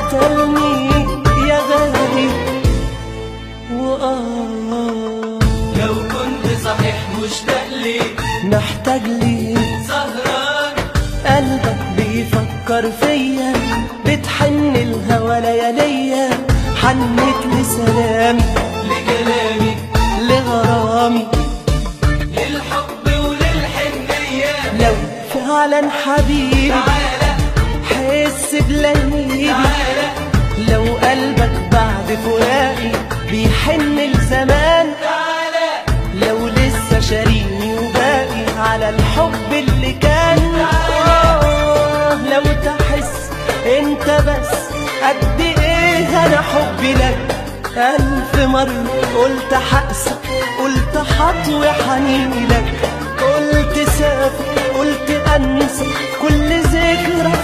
قتلني يا غالي. لو كنت صحيح مشتاق ليك محتاج ليك سهران، قلبك بيفكر فيا، بتحن الهوى لياليا، حنك لسلامي لكلامي لغرامي. للحب وللحنية لو فعلا حبيبي تعالى حس بلهيبي، تعالى لو قلبك بعد فراقي بيحن لزمان، تعالى لو لسه شاريني وباقي على الحب اللي كان. لو تحس انت بس قد ايه انا حبي لك، 1000 مرة قلت حقسى، قلت حطوي حنيني لك، قلت سافر، قلت انسى كل ذكرى.